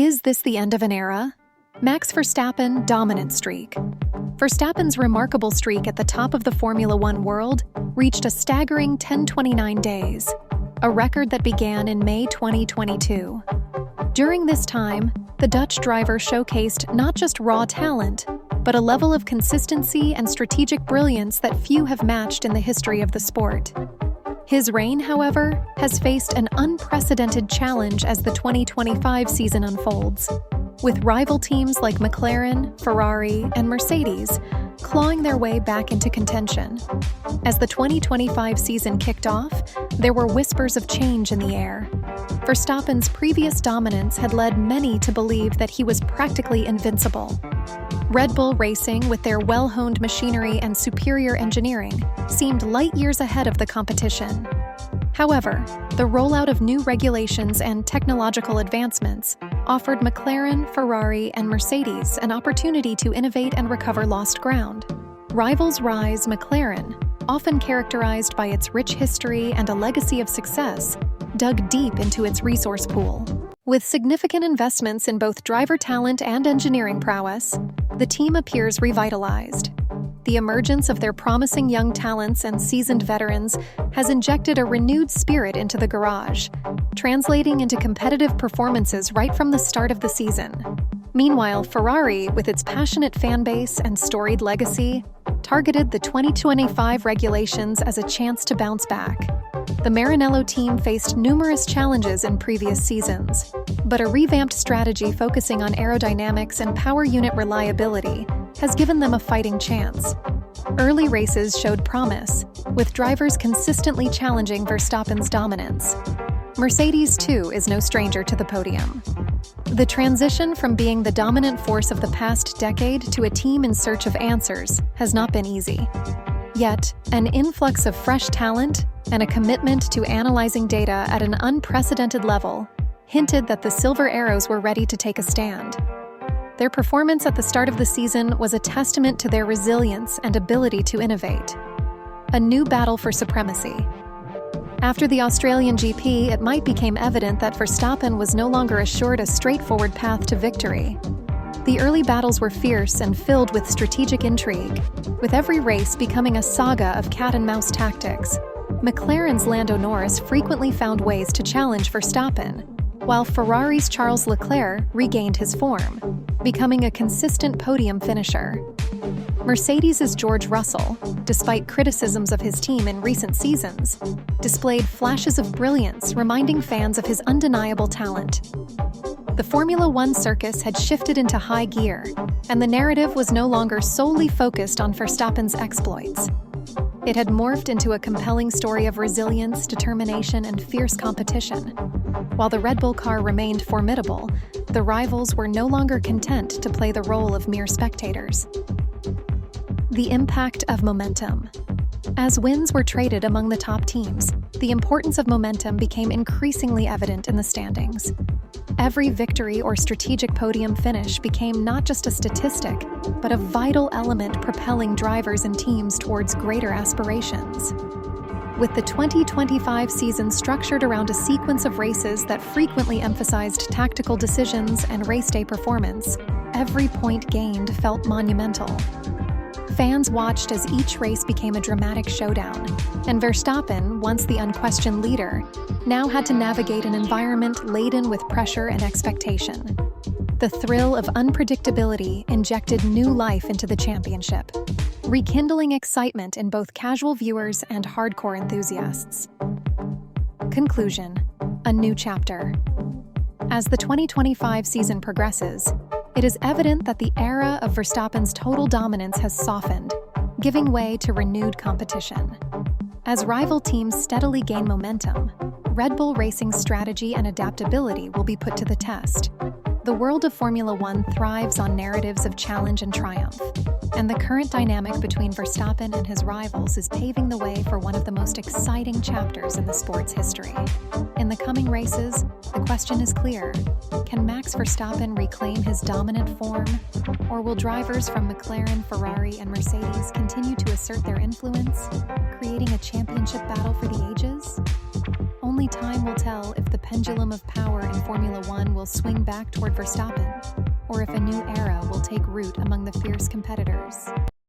Is this the end of an era? Max Verstappen dominant streak. Verstappen's remarkable streak at the top of the Formula One world reached a staggering 1029 days, a record that began in May 2022. During this time, the Dutch driver showcased not just raw talent, but a level of consistency and strategic brilliance that few have matched in the history of the sport. His reign, however, has faced an unprecedented challenge as the 2025 season unfolds, with rival teams like McLaren, Ferrari, and Mercedes clawing their way back into contention. As the 2025 season kicked off, there were whispers of change in the air. Verstappen's previous dominance had led many to believe that he was practically invincible. Red Bull Racing, with their well-honed machinery and superior engineering, seemed light years ahead of the competition. However, the rollout of new regulations and technological advancements offered McLaren, Ferrari, and Mercedes an opportunity to innovate and recover lost ground. Rivals rise. McLaren, often characterized by its rich history and a legacy of success, dug deep into its resource pool. With significant investments in both driver talent and engineering prowess, the team appears revitalized. The emergence of their promising young talents and seasoned veterans has injected a renewed spirit into the garage, translating into competitive performances right from the start of the season. Meanwhile, Ferrari, with its passionate fan base and storied legacy, targeted the 2025 regulations as a chance to bounce back. The Maranello team faced numerous challenges in previous seasons, but a revamped strategy focusing on aerodynamics and power unit reliability has given them a fighting chance. Early races showed promise, with drivers consistently challenging Verstappen's dominance. Mercedes, too, is no stranger to the podium. The transition from being the dominant force of the past decade to a team in search of answers has not been easy. Yet, an influx of fresh talent and a commitment to analyzing data at an unprecedented level hinted that the Silver Arrows were ready to take a stand. Their performance at the start of the season was a testament to their resilience and ability to innovate. A new battle for supremacy. After the Australian GP, it might become evident that Verstappen was no longer assured a straightforward path to victory. The early battles were fierce and filled with strategic intrigue, with every race becoming a saga of cat-and-mouse tactics. McLaren's Lando Norris frequently found ways to challenge Verstappen, while Ferrari's Charles Leclerc regained his form, becoming a consistent podium finisher. Mercedes' George Russell, despite criticisms of his team in recent seasons, displayed flashes of brilliance, reminding fans of his undeniable talent. The Formula One circus had shifted into high gear, and the narrative was no longer solely focused on Verstappen's exploits. It had morphed into a compelling story of resilience, determination, and fierce competition. While the Red Bull car remained formidable, the rivals were no longer content to play the role of mere spectators. The impact of momentum. As wins were traded among the top teams, the importance of momentum became increasingly evident in the standings. Every victory or strategic podium finish became not just a statistic, but a vital element propelling drivers and teams towards greater aspirations. With the 2025 season structured around a sequence of races that frequently emphasized tactical decisions and race day performance, every point gained felt monumental. Fans watched as each race became a dramatic showdown, and Verstappen, once the unquestioned leader, now had to navigate an environment laden with pressure and expectation. The thrill of unpredictability injected new life into the championship, rekindling excitement in both casual viewers and hardcore enthusiasts. Conclusion: a new chapter. As the 2025 season progresses, it is evident that the era of Verstappen's total dominance has softened, giving way to renewed competition. As rival teams steadily gain momentum, Red Bull Racing's strategy and adaptability will be put to the test. The world of Formula One thrives on narratives of challenge and triumph, And the current dynamic between Verstappen and his rivals is paving the way for one of the most exciting chapters in the sport's history. In the coming races, the question is clear. Can Max Verstappen reclaim his dominant form? Or will drivers from McLaren, Ferrari, and Mercedes continue to assert their influence, creating a championship battle for the ages? Only time will tell if the pendulum of power in Formula One will swing back toward Verstappen, or if a new era will take root among the fierce competitors.